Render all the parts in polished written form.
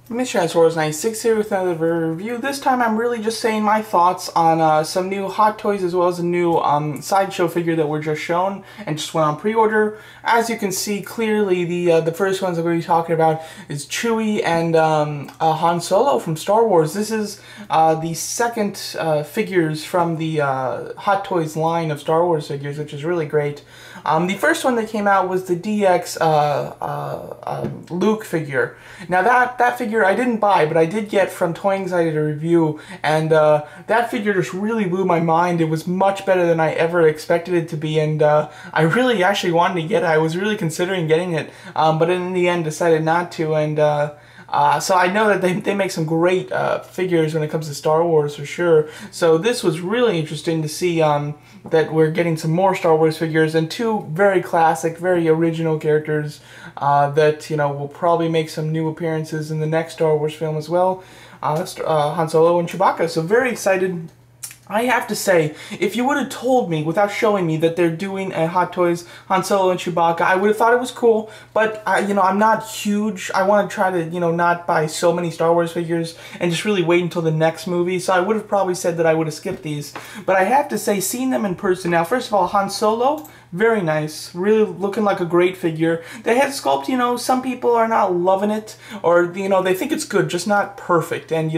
Mr. Wars 96 here with another review. This time I'm really just saying my thoughts on some new Hot Toys as well as a new Sideshow figure that were just shown and just went on pre-order. As you can see clearly, the first ones I'm going to be talking about is Chewie and Han Solo from Star Wars. This is the second figures from the Hot Toys line of Star Wars figures, which is really great. The first one that came out was the DX Luke figure. Now that figure I didn't buy, but I did get from Toy Anxiety to review, and that figure just really blew my mind. It was much better than I ever expected it to be, and I really actually wanted to get it. I was really considering getting it, but in the end decided not to, and so I know that they make some great figures when it comes to Star Wars for sure. So this was really interesting to see that we're getting some more Star Wars figures and two very classic, very original characters that will probably make some new appearances in the next Star Wars film as well. Han Solo and Chewbacca. So very excited. I have to say, if you would have told me without showing me that they're doing a Hot Toys Han Solo and Chewbacca, I would have thought it was cool. But I'm not huge. I want to try to not buy so many Star Wars figures and just really wait until the next movie. So I would have probably said that I would have skipped these. But I have to say, seeing them in person now. First of all, Han Solo, very nice, really looking like a great figure. The head sculpt, some people are not loving it, or they think it's good, just not perfect. And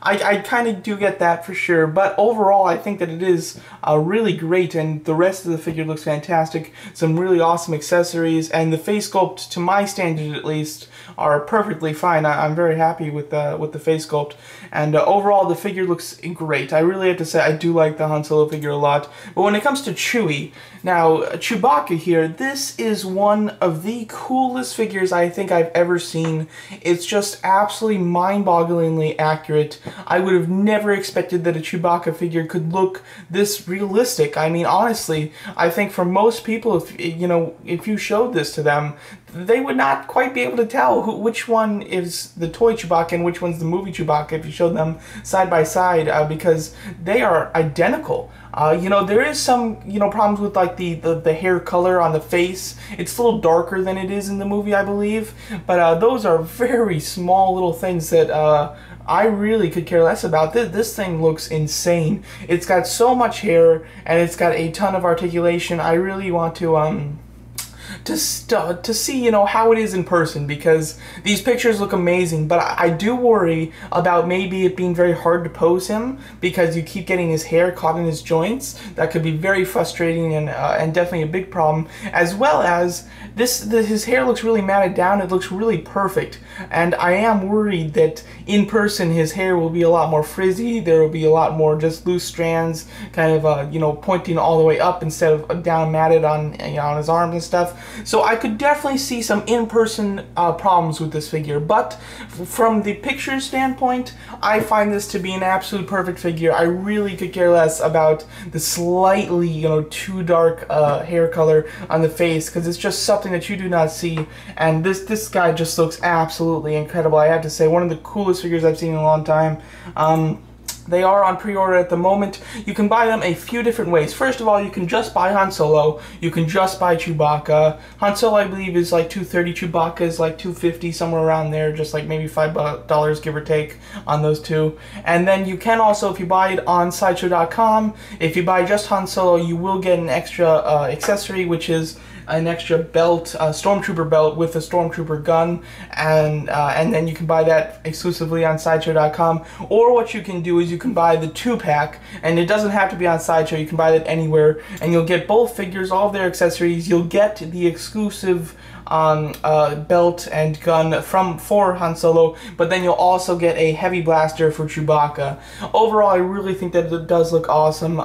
I kind of do get that for sure. But overall, I think that it is really great, and the rest of the figure looks fantastic. Some really awesome accessories, and the face sculpt, to my standards at least, are perfectly fine. I'm very happy with the face sculpt, and overall the figure looks great. I really have to say I do like the Han Solo figure a lot. But when it comes to Chewie, now Chewbacca here, this is one of the coolest figures I think I've ever seen. It's just absolutely mind-bogglingly accurate. I would have never expected that a Chewbacca figure could look this realistic. I mean, honestly, I think for most people, if you showed this to them, they would not quite be able to tell which one is the toy Chewbacca and which one's the movie Chewbacca if you showed them side by side, because they are identical. There is some, problems with like the hair color on the face. It's a little darker than it is in the movie, I believe. But those are very small little things that I really could care less about. This thing looks insane. It's got so much hair and it's got a ton of articulation. I really want to see how it is in person, because these pictures look amazing, but I do worry about maybe it being very hard to pose him because you keep getting his hair caught in his joints. That could be very frustrating and definitely a big problem, as well as his hair looks really matted down. It looks really perfect, and I am worried that in person his hair will be a lot more frizzy. There will be a lot more just loose strands, kind of pointing all the way up instead of down matted on his arms and stuff. So I could definitely see some in-person problems with this figure, but from the picture standpoint, I find this to be an absolute perfect figure. I really could care less about the slightly, too dark hair color on the face, because it's just something that you do not see, and this guy just looks absolutely incredible. I have to say, one of the coolest figures I've seen in a long time. They are on pre-order at the moment. You can buy them a few different ways. First of all, you can just buy Han Solo. You can just buy Chewbacca. Han Solo, I believe, is like $230. Chewbacca is like $250, somewhere around there, just like maybe $5 give or take on those two. And then you can also, if you buy it on Sideshow.com, if you buy just Han Solo, you will get an extra accessory, which is an extra belt, a Stormtrooper belt with a Stormtrooper gun, and then you can buy that exclusively on Sideshow.com. Or what you can do is you can buy the 2-pack, and it doesn't have to be on Sideshow. You can buy that anywhere, and you'll get both figures, all of their accessories. You'll get the exclusive belt and gun for Han Solo, but then you'll also get a heavy blaster for Chewbacca. Overall, I really think that it does look awesome.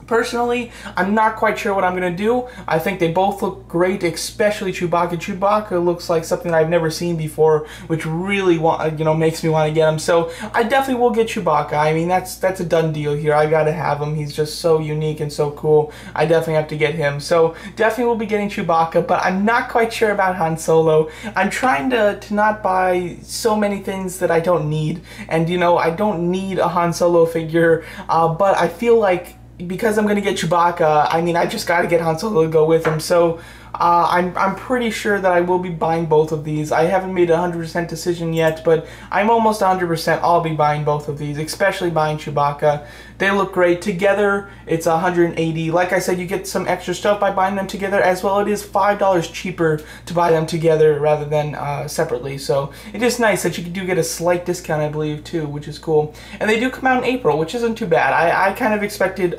Personally, I'm not quite sure what I'm going to do. I think they both look great, especially Chewbacca. Chewbacca looks like something I've never seen before, which really makes me want to get him. So I definitely will get Chewbacca. I mean, that's a done deal here. I gotta have him. He's just so unique and so cool. I definitely have to get him. So definitely will be getting Chewbacca, but I'm not quite sure about Han Solo. I'm trying to not buy so many things that I don't need. And I don't need a Han Solo figure, but I feel like because I'm going to get Chewbacca, I mean, I just got to get Han Solo to go with him. So I'm pretty sure that I will be buying both of these. I haven't made a 100% decision yet, but I'm almost 100% I'll be buying both of these, especially buying Chewbacca. They look great. Together, it's 180. Like I said, you get some extra stuff by buying them together, as well it is $5 cheaper to buy them together rather than separately. So it is nice that you do get a slight discount, I believe, too, which is cool. And they do come out in April, which isn't too bad. I kind of expected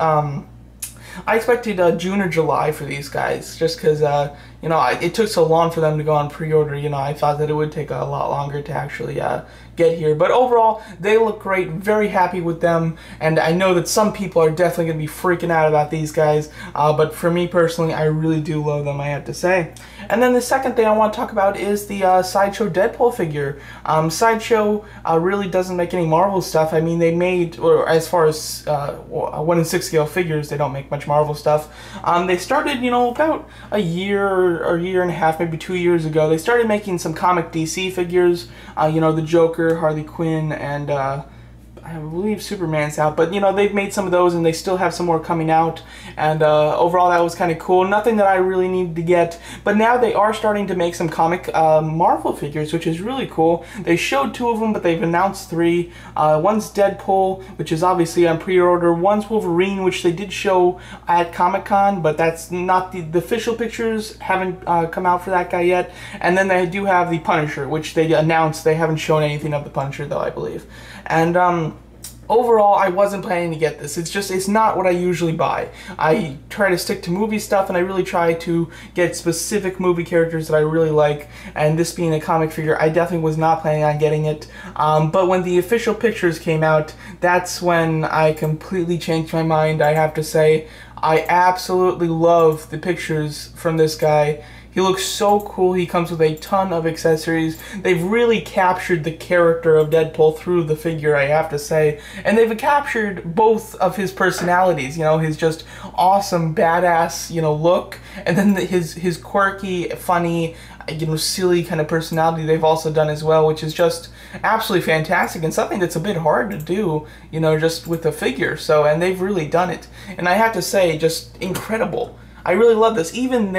June or July for these guys, just because, you know, it took so long for them to go on pre-order. You know, I thought that it would take a lot longer to actually get here. But overall, they look great. Very happy with them. And I know that some people are definitely going to be freaking out about these guys. But for me personally, I really do love them, I have to say. And then the second thing I want to talk about is the Sideshow Deadpool figure. Sideshow really doesn't make any Marvel stuff. I mean, they made, or as far as 1 in 6 scale figures, they don't make much Marvel stuff. They started, you know, about a year or a year and a half, maybe 2 years ago. They started making some comic DC figures, you know, the Joker, Harley Quinn, and I believe Superman's out, but you know, they've made some of those and they still have some more coming out, and overall that was kind of cool. Nothing that I really needed to get, but now they are starting to make some comic Marvel figures, which is really cool. They showed 2 of them, but they've announced 3. One's Deadpool, which is obviously on pre-order. One's Wolverine, which they did show at Comic-Con, but that's not the official pictures haven't come out for that guy yet. And then they do have the Punisher, which they announced. They haven't shown anything of the Punisher though, I believe. And overall, I wasn't planning to get this. It's not what I usually buy. I try to stick to movie stuff, and I really try to get specific movie characters that I really like, and this being a comic figure, I definitely was not planning on getting it. But when the official pictures came out, that's when I completely changed my mind, I have to say. I absolutely love the pictures from this guy. He looks so cool. He comes with a ton of accessories. They've really captured the character of Deadpool through the figure, I have to say. And they've captured both of his personalities, you know, his just awesome, badass, you know, look, and then his quirky, funny, you know, silly kind of personality they've also done as well, which is just absolutely fantastic and something that's a bit hard to do, you know, just with a figure. So, and they've really done it. And I have to say, just incredible. I really love this. Even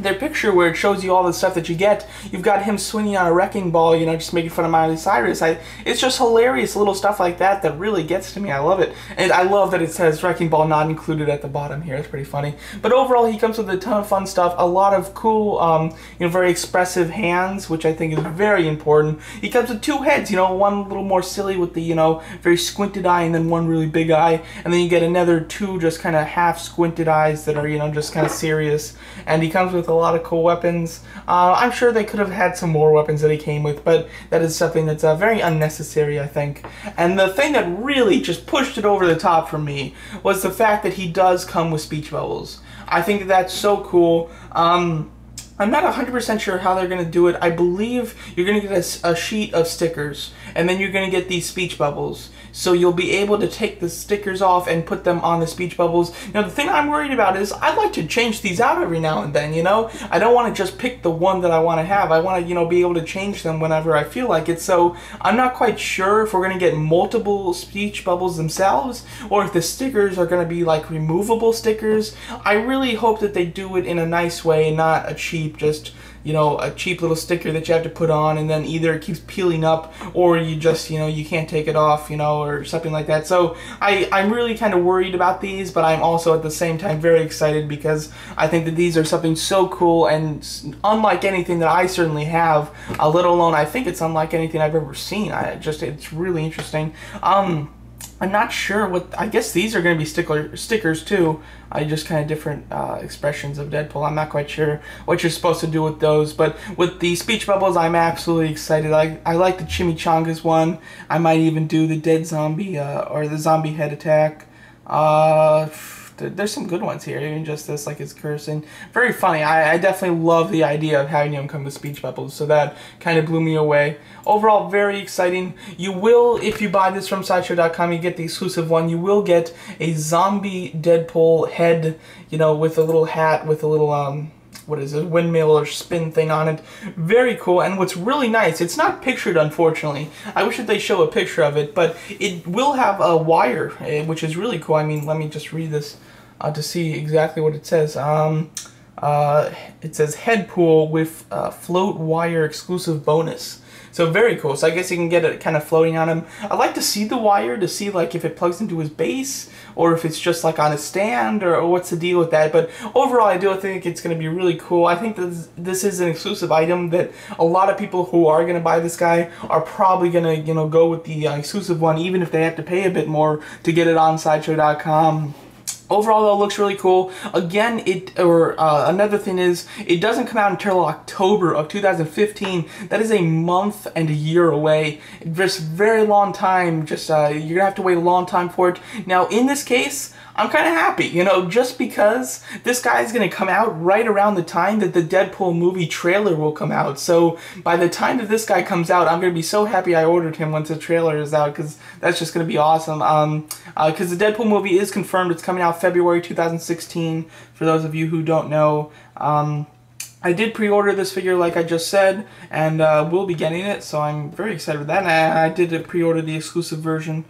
their picture where it shows you all the stuff that you get, you've got him swinging on a wrecking ball, you know, just making fun of Miley Cyrus. It's just hilarious little stuff like that that really gets to me. I love it. And I love that it says wrecking ball not included at the bottom here. It's pretty funny. But overall, he comes with a ton of fun stuff, a lot of cool, you know, very expressive hands, which I think is very important. He comes with 2 heads, you know, one a little more silly with the, you know, very squinted eye, and then one really big eye. And then you get another 2 just kind of half squinted eyes that are, you know, just kind of serious. And he comes with a lot of cool weapons. I'm sure they could have had some more weapons that he came with, but that is something that's very unnecessary, I think. And the thing that really just pushed it over the top for me was the fact that he does come with speech bubbles. I think that's so cool. I'm not 100% sure how they're going to do it. I believe you're going to get a sheet of stickers, and then you're going to get these speech bubbles. So you'll be able to take the stickers off and put them on the speech bubbles. Now, the thing I'm worried about is I like to change these out every now and then, you know? I don't want to just pick the one that I want to have. I want to, you know, be able to change them whenever I feel like it. So I'm not quite sure if we're going to get multiple speech bubbles themselves, or if the stickers are going to be like removable stickers. I really hope that they do it in a nice way, not a cheap, just, you know, a cheap little sticker that you have to put on, and then either it keeps peeling up, or you just, you know, you can't take it off, you know, or something like that. So I'm really kind of worried about these, but I'm also at the same time very excited, because I think that these are something so cool and unlike anything that I certainly have, let alone I think it's unlike anything I've ever seen. It's really interesting. I'm not sure what, I guess these are going to be stickers too. Just kind of different expressions of Deadpool. I'm not quite sure what you're supposed to do with those, but with the speech bubbles, I'm absolutely excited. I like the Chimichangas one. I might even do the dead zombie, or the zombie head attack. There's some good ones here, even just this, like his cursing. Very funny. I definitely love the idea of having him come with speech bubbles, so that kind of blew me away. Overall, very exciting. You will, if you buy this from Sideshow.com, you get the exclusive one. You will get a zombie Deadpool head, you know, with a little hat, with a little, what is it, windmill or spin thing on it. Very cool. And what's really nice, it's not pictured, unfortunately. I wish that they show a picture of it, but it will have a wire, which is really cool. I mean, let me just read this to see exactly what it says. it says Deadpool with float wire exclusive bonus. So very cool. So I guess you can get it kind of floating on him. I'd like to see the wire to see like if it plugs into his base or if it's just like on a stand or what's the deal with that. But overall, I do think it's going to be really cool. I think this is an exclusive item that a lot of people who are going to buy this guy are probably going to go with the exclusive one, even if they have to pay a bit more to get it on Sideshow.com. Overall, though, it looks really cool. Again, another thing is, it doesn't come out until October of 2015. That is a month and a year away. Just very long time. Just you're gonna have to wait a long time for it. Now, in this case, I'm kind of happy, you know, just because this guy is going to come out right around the time that the Deadpool movie trailer will come out. So by the time that this guy comes out, I'm going to be so happy I ordered him once the trailer is out, because that's just going to be awesome. Because the Deadpool movie is confirmed. It's coming out February 2016, for those of you who don't know. I did pre-order this figure, like I just said, and we'll be getting it, so I'm very excited for that. And I did pre-order the exclusive version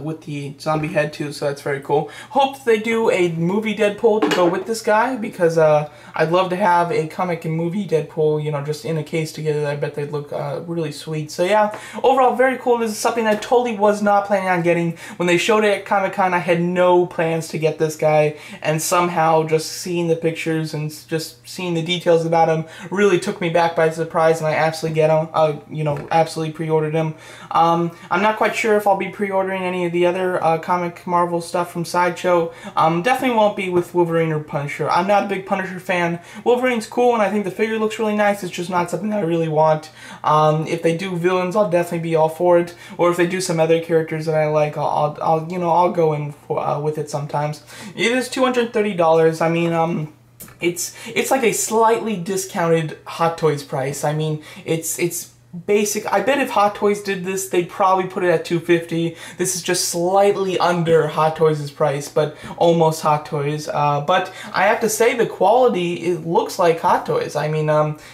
with the zombie head too, so that's very cool. Hope they do a movie Deadpool to go with this guy, because I'd love to have a comic and movie Deadpool, you know, just in a case together. I bet they'd look really sweet. So yeah, overall very cool. This is something I totally was not planning on getting. When they showed it at Comic-Con, I had no plans to get this guy, and somehow just seeing the pictures and just seeing the details about him really took me back by surprise, and I absolutely get him. You know, absolutely pre-ordered him. I'm not quite sure if I'll be pre-ordering any of the other comic Marvel stuff from Sideshow. Definitely won't be with Wolverine or Punisher. I'm not a big Punisher fan. Wolverine's cool, and I think the figure looks really nice. It's just not something that I really want. If they do villains, I'll definitely be all for it. Or if they do some other characters that I like, I'll go in for, with it sometimes. It is $230. I mean, it's like a slightly discounted Hot Toys price. I mean, it's basic. I bet if Hot Toys did this, they'd probably put it at $250. This is just slightly under Hot Toys' price, but almost Hot Toys. But I have to say, the quality, it looks like Hot Toys. I mean,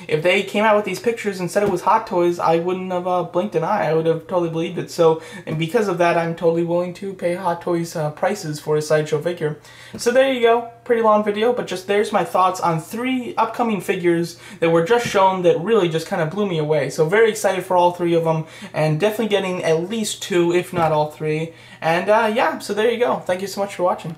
if they came out with these pictures and said it was Hot Toys, I wouldn't have blinked an eye. I would have totally believed it. So, and because of that, I'm totally willing to pay Hot Toys prices for a Sideshow figure. So there you go. Pretty long video, but just there's my thoughts on 3 upcoming figures that were just shown that really just kind of blew me away. So very excited for all 3 of them, and definitely getting at least 2, if not all 3. And yeah, so there you go. Thank you so much for watching.